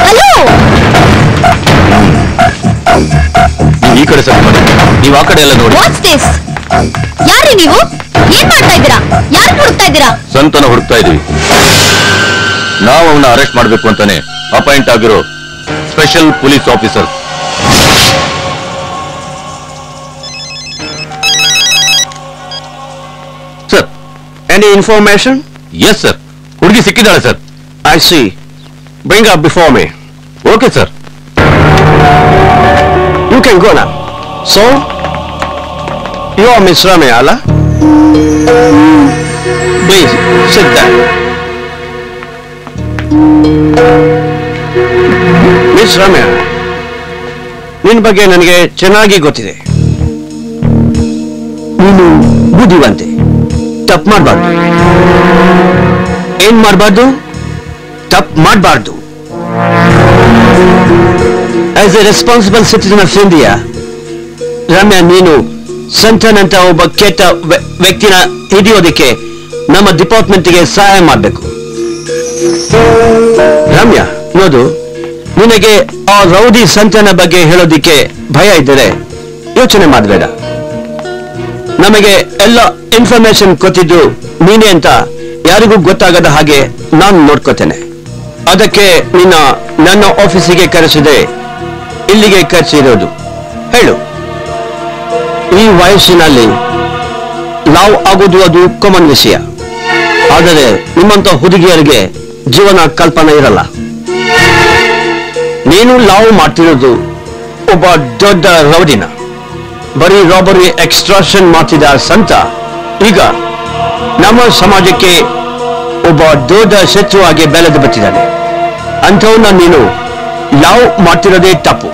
Hello, ಈ ಕಡೆ sir ಮಾಡಿ, ನೀವು ಆ ಕಡೆ ಎಲ್ಲ ನೋಡಿ. What's this? ಯಾರ್ರಿ ನೀವು? ಏನ್ ಮಾಡ್ತಾ ಇದ್ದೀರಾ? ಯಾರು ಹುಡುಕ್ತಾ ಇದ್ದೀರಾ? ಸಂತನ ಹುಡುಕ್ತಾ ಇದೀವಿ. ನಾವು ಅವನ್ನ ಅರೆಸ್ಟ್ ಮಾಡ್ಬೇಕು ಅಂತಾನೆ ಅಪಾಯಿಂಟ್ ಆಗಿರೋ special police officer. Sir, any information? Yes sir, ಹುಡುಗಿ ಸಿಕ್ಕಿದ್ದಾಳೆ sir. I see. Bring up before me. Okay sir. You can go now. So, you are Miss Ramya, Allah? Please, sit down. Miss Ramya, ನಿನ್ನ ಬಗ್ಗೆ ನನಗೆ ಚೆನ್ನಾಗಿ ಗೊತ್ತಿದೆ. ನೀನು ಬುದ್ಧಿವಂತೆ. ತಪ್ಪು ಮಾಡಬಾರ್ದು. ಏನ್ ಮಾಡಬಾರ್ದು? ತಪ್ಪು ಮಾಡಬಾರ್ದು. As a responsible citizen of India, Ramya, ನೀನು ಸಂತನ್ ಅಂತ ಒಬ್ಬ ಕೆಟ್ಟ ವ್ಯಕ್ತಿನ ಹಿಡಿಯೋದಕ್ಕೆ ನಮ್ಮ ಡಿಪಾರ್ಟ್ಮೆಂಟ್ಗೆ ಸಹಾಯ ಮಾಡಬೇಕು. ರಮ್ಯಾ, ನೋಡು, ನಿನಗೆ ಆ ರೌಡಿ ಸಂತನ ಬಗ್ಗೆ ಹೇಳೋದಿಕ್ಕೆ ಭಯ ಇದ್ದರೆ ಯೋಚನೆ ಮಾಡಬೇಡ. ನಮಗೆ ಎಲ್ಲ ಇನ್ಫಾರ್ಮೇಶನ್ ಕೊಟ್ಟಿದ್ದು ನೀನೇ ಅಂತ ಯಾರಿಗೂ ಗೊತ್ತಾಗದ ಹಾಗೆ ನಾನು ನೋಡ್ಕೋತೇನೆ. ಅದಕ್ಕೆ ನನ್ನ ಆಫೀಸಿಗೆ ಕರೆಸಿದೆ, ಇಲ್ಲಿಗೆ ಕರೆಸಿರೋದು. ಹೇಳು, ಈ ವಯಸ್ಸಿನಲ್ಲಿ ಲವ್ ಆಗೋದು ಅದು ಕಾಮನ್ ವಿಷಯ. ಆದರೆ ನಿಮ್ಮಂತ ಹುಡುಗಿಯರಿಗೆ ಜೀವನ ಕಲ್ಪನೆ ಇರಲ್ಲ. ನೀನು ಲವ್ ಮಾಡ್ತಿರೋದು ಒಬ್ಬ ದೊಡ್ಡ ರೌಡಿನ. ಬರೀ ರಾಬರಿ, ಎಕ್ಸ್ಟ್ರಾಕ್ಷನ್ ಮಾಡ್ತಿದ್ದ ಸಂತ ಈಗ ನಮ್ಮ ಸಮಾಜಕ್ಕೆ ಒಬ್ಬ ದೊಡ್ಡ ಶತ್ರುವಾಗಿ ಬೆಳೆದು ಬರ್ತಿದ್ದಾನೆ. ಅಂಥವನ್ನ ನೀನು ಲವ್ ಮಾಡ್ತಿರೋದೇ ತಪ್ಪು.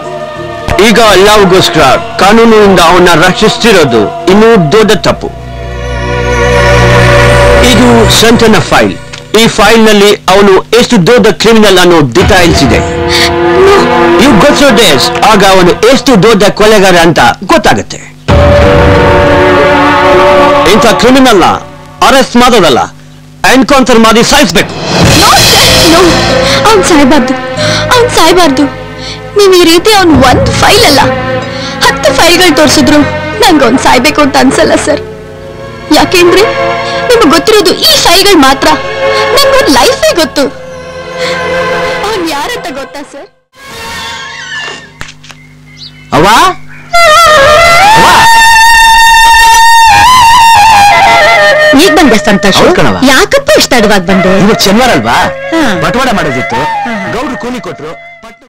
ಈಗ ಲವ್ಗೋಸ್ಕರ ಕಾನೂನಿನಿಂದ ಅವನ್ನ ರಕ್ಷಿಸ್ತಿರೋದು ಇನ್ನೂ ದೊಡ್ಡ ತಪ್ಪು. ಇದು ಸಂತನ ಫೈಲ್. ಈ ಫೈಲ್ ನಲ್ಲಿ ಅವನು ಎಷ್ಟು ದೊಡ್ಡ ಕ್ರಿಮಿನಲ್ ಅನ್ನೋ ಡಿಟೈಲ್ಸ್ ಇದೆ. ಯು ಗೊತ್ತೋ ಡೇಸ್, ಆಗ ಅವನು ಎಷ್ಟು ದೊಡ್ಡ ಕೊಲೆಗಾರ ಅಂತ ಗೊತ್ತಾಗುತ್ತೆ. ಇಂಥ ಕ್ರಿಮಿನಲ್ನ ಅರೆಸ್ಟ್ ಮಾಡೋದಲ್ಲ, ಎನ್ಕೌಂಟರ್ ಮಾಡಿ ಸಾಯಿಸ್ಬೇಕು. ಅವ್ನು ಸಾಯ್ಬಾರ್ದು. ನೀವು ಈ ರೀತಿ ಅವ್ನು ಒಂದು ಫೈಲ್ ಅಲ್ಲ 10 ಫೈಲ್ಗಳು ತೋರಿಸಿದ್ರು ನಂಗೆ ಅವ್ನು ಸಾಯ್ಬೇಕು ಅಂತ ಅನ್ಸಲ್ಲ ಸರ್. ಯಾಕೆಂದ್ರೆ ನಿಮ್ಗೆ ಗೊತ್ತಿರೋದು ಈ ಫೈಲ್ಗಳು ಮಾತ್ರ. ನಂಗೊಂದು ಲೈಫೇ ಗೊತ್ತು. ಅವ್ನು ಯಾರಂತ ಗೊತ್ತಾ ಸರ್? ಅವ್ವಾ, ಈಗ ಬಂದೆ ಸಂತೋಷ್. ಯಾಕಪ್ಪ ಇಷ್ಟ ಅಡವಾಗಿ ಬಂದೆ? ಇವತ್ತು ಶನಿವಾರ ಅಲ್ವಾ, ಬಟವಾಡ ಮಾಡೋದಿತ್ತು. ಗೌಡ್ರು ಕೂಲಿ ಕೊಟ್ರು.